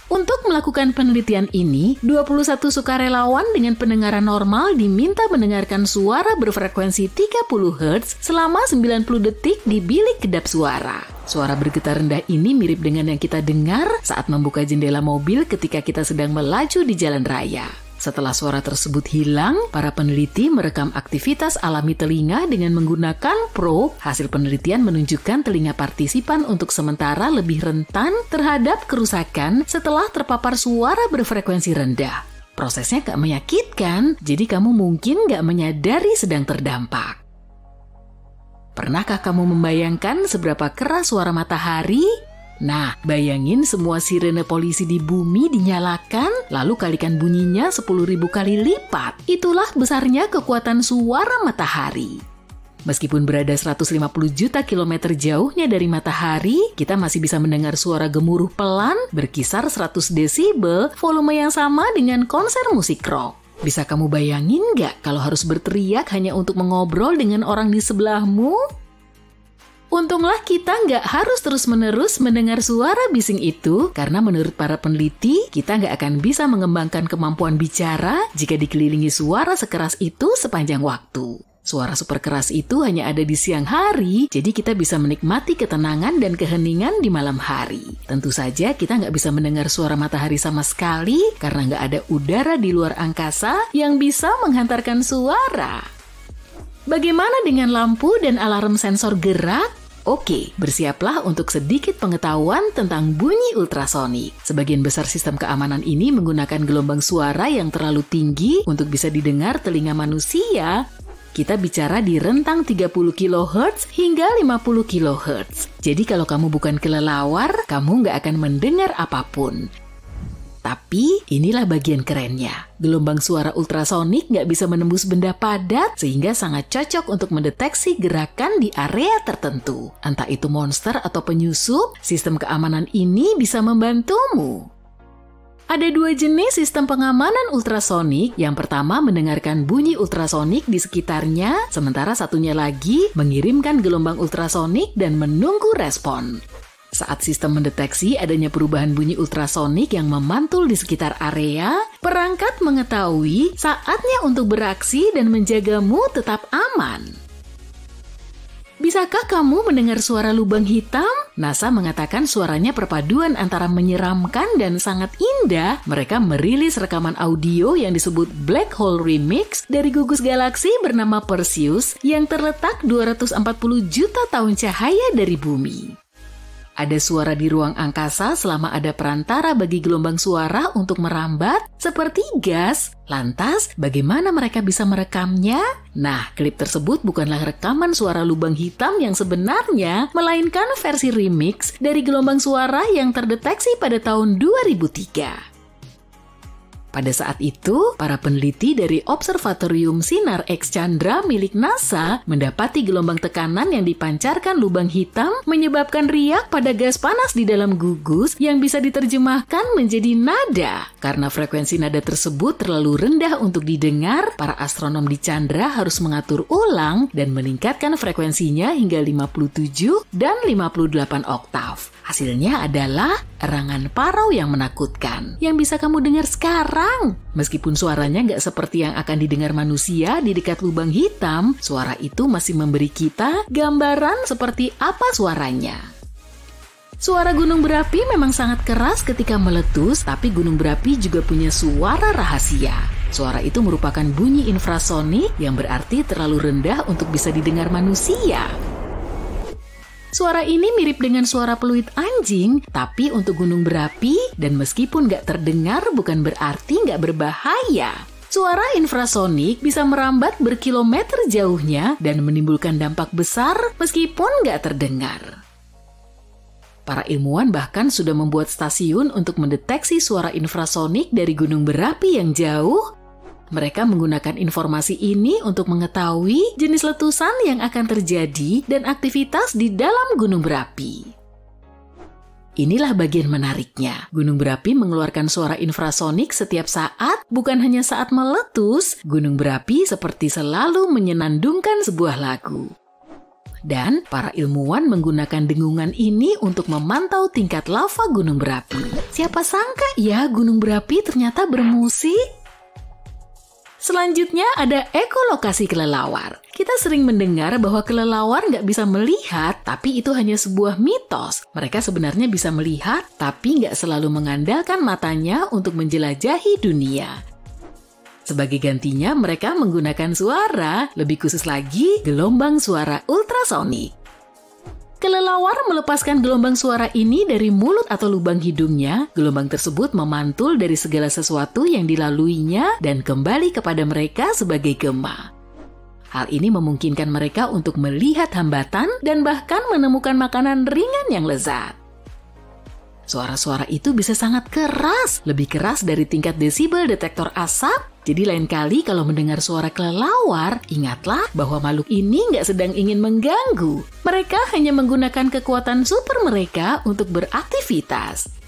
Untuk melakukan penelitian ini, 21 sukarelawan dengan pendengaran normal diminta mendengarkan suara berfrekuensi 30 Hz selama 90 detik di bilik kedap suara. Suara bergetar rendah ini mirip dengan yang kita dengar saat membuka jendela mobil ketika kita sedang melaju di jalan raya. Setelah suara tersebut hilang, para peneliti merekam aktivitas alami telinga dengan menggunakan probe. Hasil penelitian menunjukkan telinga partisipan untuk sementara lebih rentan terhadap kerusakan setelah terpapar suara berfrekuensi rendah. Prosesnya gak menyakitkan, jadi kamu mungkin gak menyadari sedang terdampak. Pernahkah kamu membayangkan seberapa keras suara matahari? Nah, bayangin semua sirene polisi di bumi dinyalakan, lalu kalikan bunyinya 10.000 kali lipat. Itulah besarnya kekuatan suara matahari. Meskipun berada 150 juta kilometer jauhnya dari matahari, kita masih bisa mendengar suara gemuruh pelan berkisar 100 desibel, volume yang sama dengan konser musik rock. Bisa kamu bayangin nggak kalau harus berteriak hanya untuk mengobrol dengan orang di sebelahmu? Untunglah kita nggak harus terus-menerus mendengar suara bising itu, karena menurut para peneliti, kita nggak akan bisa mengembangkan kemampuan bicara jika dikelilingi suara sekeras itu sepanjang waktu. Suara super keras itu hanya ada di siang hari, jadi kita bisa menikmati ketenangan dan keheningan di malam hari. Tentu saja kita nggak bisa mendengar suara matahari sama sekali, karena nggak ada udara di luar angkasa yang bisa menghantarkan suara. Bagaimana dengan lampu dan alarm sensor gerak? Oke, bersiaplah untuk sedikit pengetahuan tentang bunyi ultrasonik. Sebagian besar sistem keamanan ini menggunakan gelombang suara yang terlalu tinggi untuk bisa didengar telinga manusia. Kita bicara di rentang 30 kHz hingga 50 kHz. Jadi kalau kamu bukan kelelawar, kamu nggak akan mendengar apapun. Tapi inilah bagian kerennya. Gelombang suara ultrasonik nggak bisa menembus benda padat sehingga sangat cocok untuk mendeteksi gerakan di area tertentu. Entah itu monster atau penyusup, sistem keamanan ini bisa membantumu. Ada dua jenis sistem pengamanan ultrasonik. Yang pertama mendengarkan bunyi ultrasonik di sekitarnya, sementara satunya lagi mengirimkan gelombang ultrasonik dan menunggu respon. Saat sistem mendeteksi adanya perubahan bunyi ultrasonik yang memantul di sekitar area, perangkat mengetahui saatnya untuk beraksi dan menjagamu tetap aman. Bisakah kamu mendengar suara lubang hitam? NASA mengatakan suaranya perpaduan antara menyeramkan dan sangat indah. Mereka merilis rekaman audio yang disebut Black Hole Remix dari gugus galaksi bernama Perseus yang terletak 240 juta tahun cahaya dari bumi. Ada suara di ruang angkasa selama ada perantara bagi gelombang suara untuk merambat seperti gas. Lantas, bagaimana mereka bisa merekamnya? Nah, klip tersebut bukanlah rekaman suara lubang hitam yang sebenarnya, melainkan versi remix dari gelombang suara yang terdeteksi pada tahun 2003. Pada saat itu, para peneliti dari Observatorium Sinar X Chandra milik NASA mendapati gelombang tekanan yang dipancarkan lubang hitam menyebabkan riak pada gas panas di dalam gugus yang bisa diterjemahkan menjadi nada. Karena frekuensi nada tersebut terlalu rendah untuk didengar, para astronom di Chandra harus mengatur ulang dan meningkatkan frekuensinya hingga 57 dan 58 oktav. Hasilnya adalah erangan parau yang menakutkan yang bisa kamu dengar sekarang. Meskipun suaranya nggak seperti yang akan didengar manusia di dekat lubang hitam, suara itu masih memberi kita gambaran seperti apa suaranya. Suara gunung berapi memang sangat keras ketika meletus, tapi gunung berapi juga punya suara rahasia. Suara itu merupakan bunyi infrasonik yang berarti terlalu rendah untuk bisa didengar manusia. Suara ini mirip dengan suara peluit anjing, tapi untuk gunung berapi, dan meskipun nggak terdengar bukan berarti nggak berbahaya. Suara infrasonik bisa merambat berkilometer jauhnya dan menimbulkan dampak besar meskipun nggak terdengar. Para ilmuwan bahkan sudah membuat stasiun untuk mendeteksi suara infrasonik dari gunung berapi yang jauh. Mereka menggunakan informasi ini untuk mengetahui jenis letusan yang akan terjadi dan aktivitas di dalam gunung berapi. Inilah bagian menariknya. Gunung berapi mengeluarkan suara infrasonik setiap saat, bukan hanya saat meletus. Gunung berapi seperti selalu menyenandungkan sebuah lagu. Dan para ilmuwan menggunakan dengungan ini untuk memantau tingkat lava gunung berapi. Siapa sangka ya gunung berapi ternyata bermusik? Selanjutnya ada ekolokasi kelelawar. Kita sering mendengar bahwa kelelawar nggak bisa melihat, tapi itu hanya sebuah mitos. Mereka sebenarnya bisa melihat, tapi nggak selalu mengandalkan matanya untuk menjelajahi dunia. Sebagai gantinya, mereka menggunakan suara, lebih khusus lagi, gelombang suara ultrasonik. Kelelawar melepaskan gelombang suara ini dari mulut atau lubang hidungnya. Gelombang tersebut memantul dari segala sesuatu yang dilaluinya dan kembali kepada mereka sebagai gema. Hal ini memungkinkan mereka untuk melihat hambatan dan bahkan menemukan makanan ringan yang lezat. Suara-suara itu bisa sangat keras, lebih keras dari tingkat desibel detektor asap. Jadi lain kali kalau mendengar suara kelelawar, ingatlah bahwa makhluk ini nggak sedang ingin mengganggu. Mereka hanya menggunakan kekuatan super mereka untuk beraktivitas.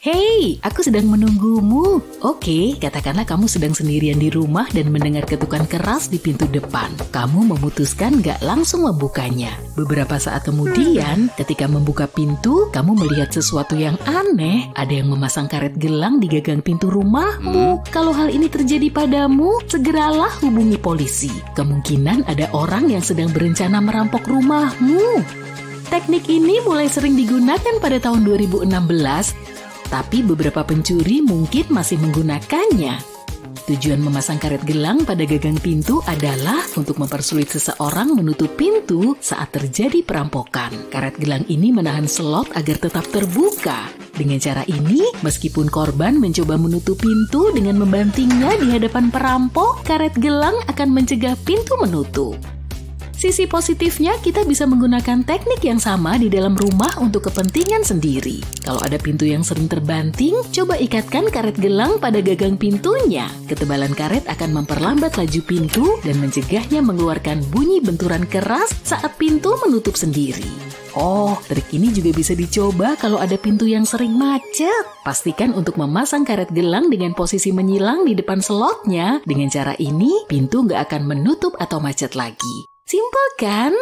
Hei, aku sedang menunggumu. Oke, katakanlah kamu sedang sendirian di rumah dan mendengar ketukan keras di pintu depan. Kamu memutuskan nggak langsung membukanya. Beberapa saat kemudian, ketika membuka pintu, kamu melihat sesuatu yang aneh. Ada yang memasang karet gelang di gagang pintu rumahmu. Kalau hal ini terjadi padamu, segeralah hubungi polisi. Kemungkinan ada orang yang sedang berencana merampok rumahmu. Teknik ini mulai sering digunakan pada tahun 2016, tapi beberapa pencuri mungkin masih menggunakannya. Tujuan memasang karet gelang pada gagang pintu adalah untuk mempersulit seseorang menutup pintu saat terjadi perampokan. Karet gelang ini menahan slot agar tetap terbuka. Dengan cara ini, meskipun korban mencoba menutup pintu dengan membantingnya di hadapan perampok, karet gelang akan mencegah pintu menutup. Sisi positifnya, kita bisa menggunakan teknik yang sama di dalam rumah untuk kepentingan sendiri. Kalau ada pintu yang sering terbanting, coba ikatkan karet gelang pada gagang pintunya. Ketebalan karet akan memperlambat laju pintu dan mencegahnya mengeluarkan bunyi benturan keras saat pintu menutup sendiri. Oh, trik ini juga bisa dicoba kalau ada pintu yang sering macet. Pastikan untuk memasang karet gelang dengan posisi menyilang di depan slotnya. Dengan cara ini, pintu nggak akan menutup atau macet lagi. Simpel kan?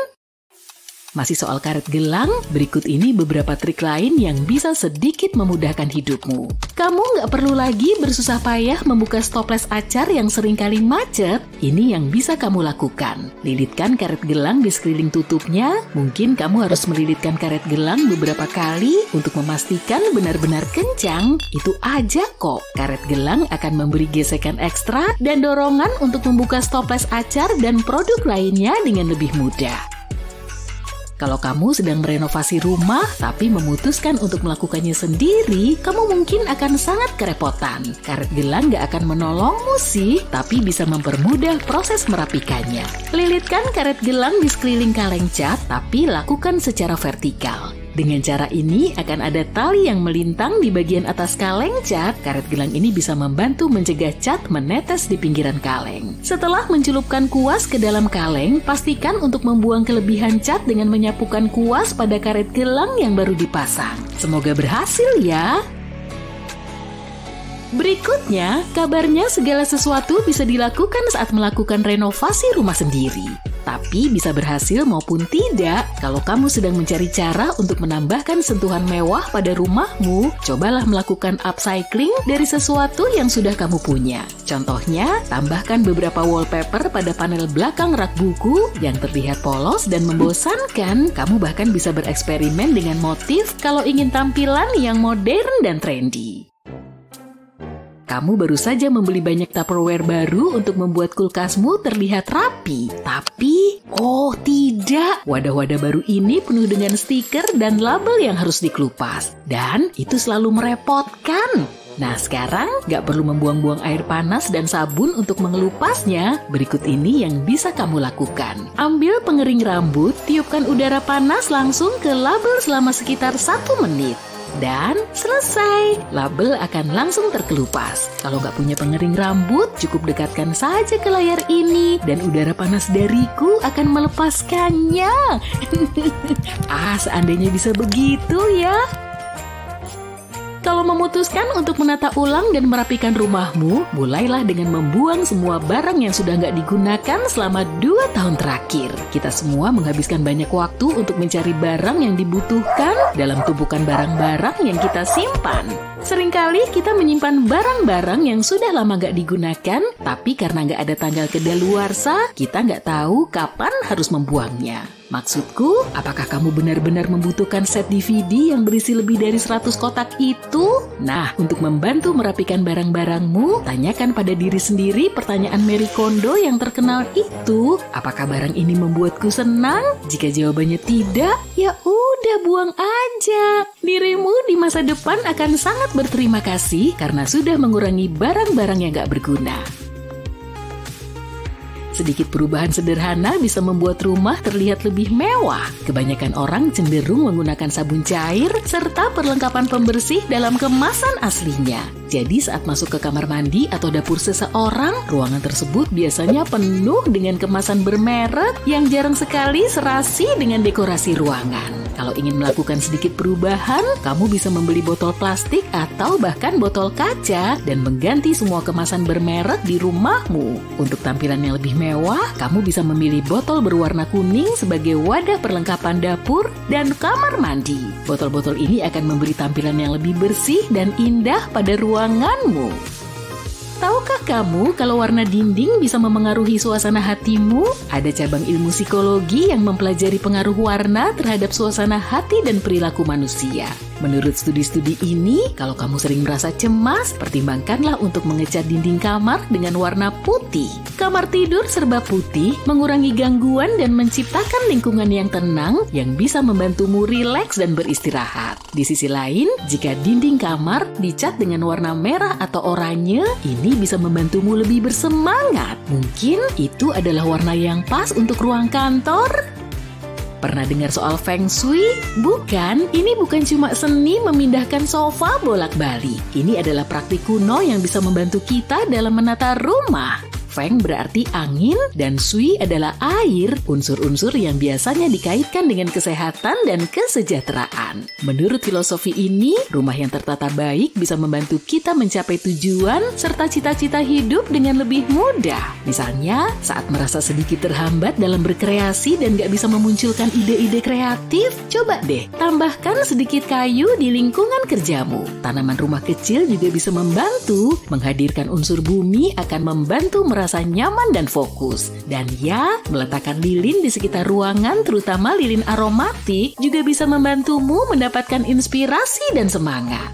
Masih soal karet gelang, berikut ini beberapa trik lain yang bisa sedikit memudahkan hidupmu. Kamu nggak perlu lagi bersusah payah membuka stoples acar yang seringkali macet. Ini yang bisa kamu lakukan. Lilitkan karet gelang di sekeliling tutupnya. Mungkin kamu harus melilitkan karet gelang beberapa kali untuk memastikan benar-benar kencang. Itu aja kok. Karet gelang akan memberi gesekan ekstra dan dorongan untuk membuka stoples acar dan produk lainnya dengan lebih mudah. Kalau kamu sedang merenovasi rumah tapi memutuskan untuk melakukannya sendiri, kamu mungkin akan sangat kerepotan. Karet gelang gak akan menolongmu sih, tapi bisa mempermudah proses merapikannya. Lilitkan karet gelang di sekeliling kaleng cat, tapi lakukan secara vertikal. Dengan cara ini akan ada tali yang melintang di bagian atas kaleng cat. Karet gelang ini bisa membantu mencegah cat menetes di pinggiran kaleng. Setelah mencelupkan kuas ke dalam kaleng, pastikan untuk membuang kelebihan cat dengan menyapukan kuas pada karet gelang yang baru dipasang. Semoga berhasil ya! Berikutnya, kabarnya segala sesuatu bisa dilakukan saat melakukan renovasi rumah sendiri. Tapi bisa berhasil maupun tidak, kalau kamu sedang mencari cara untuk menambahkan sentuhan mewah pada rumahmu, cobalah melakukan upcycling dari sesuatu yang sudah kamu punya. Contohnya, tambahkan beberapa wallpaper pada panel belakang rak buku yang terlihat polos dan membosankan. Kamu bahkan bisa bereksperimen dengan motif kalau ingin tampilan yang modern dan trendy. Kamu baru saja membeli banyak Tupperware baru untuk membuat kulkasmu terlihat rapi. Tapi, oh tidak, wadah-wadah baru ini penuh dengan stiker dan label yang harus dikelupas. Dan itu selalu merepotkan. Nah sekarang, gak perlu membuang-buang air panas dan sabun untuk mengelupasnya. Berikut ini yang bisa kamu lakukan. Ambil pengering rambut, tiupkan udara panas langsung ke label selama sekitar 1 menit. Dan selesai, label akan langsung terkelupas. Kalau nggak punya pengering rambut, cukup dekatkan saja ke layar ini dan udara panas dariku akan melepaskannya. Seandainya bisa begitu ya. Kalau memutuskan untuk menata ulang dan merapikan rumahmu, mulailah dengan membuang semua barang yang sudah nggak digunakan selama 2 tahun terakhir. Kita semua menghabiskan banyak waktu untuk mencari barang yang dibutuhkan dalam tumpukan barang-barang yang kita simpan. Seringkali kita menyimpan barang-barang yang sudah lama nggak digunakan, tapi karena nggak ada tanggal kedaluarsa, kita nggak tahu kapan harus membuangnya. Maksudku, apakah kamu benar-benar membutuhkan set DVD yang berisi lebih dari 100 kotak itu? Nah, untuk membantu merapikan barang-barangmu, tanyakan pada diri sendiri pertanyaan Marie Kondo yang terkenal itu. Apakah barang ini membuatku senang? Jika jawabannya tidak, ya udah buang aja. Dirimu di masa depan akan sangat berterima kasih karena sudah mengurangi barang-barang yang gak berguna. Sedikit perubahan sederhana bisa membuat rumah terlihat lebih mewah. Kebanyakan orang cenderung menggunakan sabun cair serta perlengkapan pembersih dalam kemasan aslinya. Jadi saat masuk ke kamar mandi atau dapur seseorang, ruangan tersebut biasanya penuh dengan kemasan bermerek yang jarang sekali serasi dengan dekorasi ruangan. Kalau ingin melakukan sedikit perubahan, kamu bisa membeli botol plastik atau bahkan botol kaca dan mengganti semua kemasan bermerek di rumahmu. Untuk tampilan yang lebih mewah, kamu bisa memilih botol berwarna kuning sebagai wadah perlengkapan dapur dan kamar mandi. Botol-botol ini akan memberi tampilan yang lebih bersih dan indah pada ruanganmu. Tahukah kamu kalau warna dinding bisa memengaruhi suasana hatimu? Ada cabang ilmu psikologi yang mempelajari pengaruh warna terhadap suasana hati dan perilaku manusia. Menurut studi-studi ini, kalau kamu sering merasa cemas, pertimbangkanlah untuk mengecat dinding kamar dengan warna putih. Kamar tidur serba putih mengurangi gangguan dan menciptakan lingkungan yang tenang yang bisa membantumu rileks dan beristirahat. Di sisi lain, jika dinding kamar dicat dengan warna merah atau oranye, ini bisa membantumu lebih bersemangat. Mungkin itu adalah warna yang pas untuk ruang kantor. Pernah dengar soal Feng Shui? Bukan, ini bukan cuma seni memindahkan sofa bolak-balik. Ini adalah praktik kuno yang bisa membantu kita dalam menata rumah. Feng berarti angin dan Shui adalah air, unsur-unsur yang biasanya dikaitkan dengan kesehatan dan kesejahteraan. Menurut filosofi ini, rumah yang tertata baik bisa membantu kita mencapai tujuan serta cita-cita hidup dengan lebih mudah. Misalnya, saat merasa sedikit terhambat dalam berkreasi dan gak bisa memunculkan ide-ide kreatif, coba deh tambahkan sedikit kayu di lingkungan kerjamu. Tanaman rumah kecil juga bisa membantu. Menghadirkan unsur bumi akan membantu merasa nyaman dan fokus. Dan ya, meletakkan lilin di sekitar ruangan, terutama lilin aromatik, juga bisa membantumu mendapatkan inspirasi dan semangat.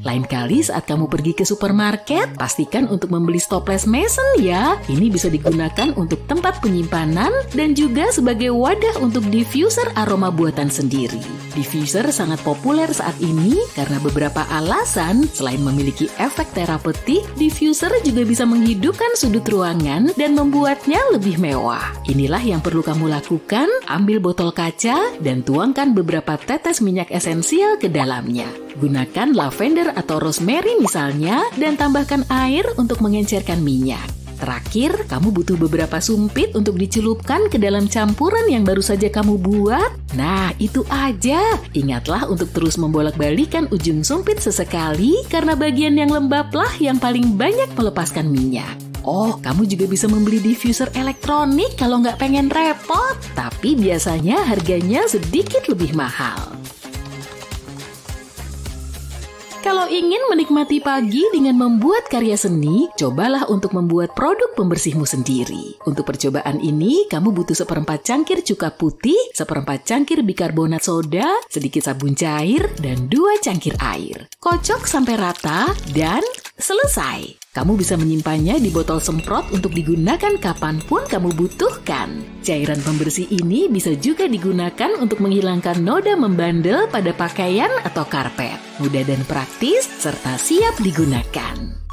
Lain kali saat kamu pergi ke supermarket, pastikan untuk membeli stoples Mason ya. Ini bisa digunakan untuk tempat penyimpanan dan juga sebagai wadah untuk diffuser aroma buatan sendiri. Diffuser sangat populer saat ini karena beberapa alasan. Selain memiliki efek terapeutik, diffuser juga bisa menghidupkan sudut ruangan dan membuatnya lebih mewah. Inilah yang perlu kamu lakukan, ambil botol kaca dan tuangkan beberapa tetes minyak esensial ke dalamnya. Gunakan lavender atau rosemary misalnya dan tambahkan air untuk mengencerkan minyak. Terakhir, kamu butuh beberapa sumpit untuk dicelupkan ke dalam campuran yang baru saja kamu buat. Nah, itu aja. Ingatlah untuk terus membolak-balikan ujung sumpit sesekali karena bagian yang lembablah yang paling banyak melepaskan minyak. Oh, kamu juga bisa membeli diffuser elektronik kalau nggak pengen repot. Tapi biasanya harganya sedikit lebih mahal. Kalau ingin menikmati pagi dengan membuat karya seni, cobalah untuk membuat produk pembersihmu sendiri. Untuk percobaan ini, kamu butuh 1/4 cangkir cuka putih, 1/4 cangkir bikarbonat soda, sedikit sabun cair, dan 2 cangkir air. Kocok sampai rata dan selesai. Kamu bisa menyimpannya di botol semprot untuk digunakan kapanpun kamu butuhkan. Cairan pembersih ini bisa juga digunakan untuk menghilangkan noda membandel pada pakaian atau karpet. Mudah dan praktis, serta siap digunakan.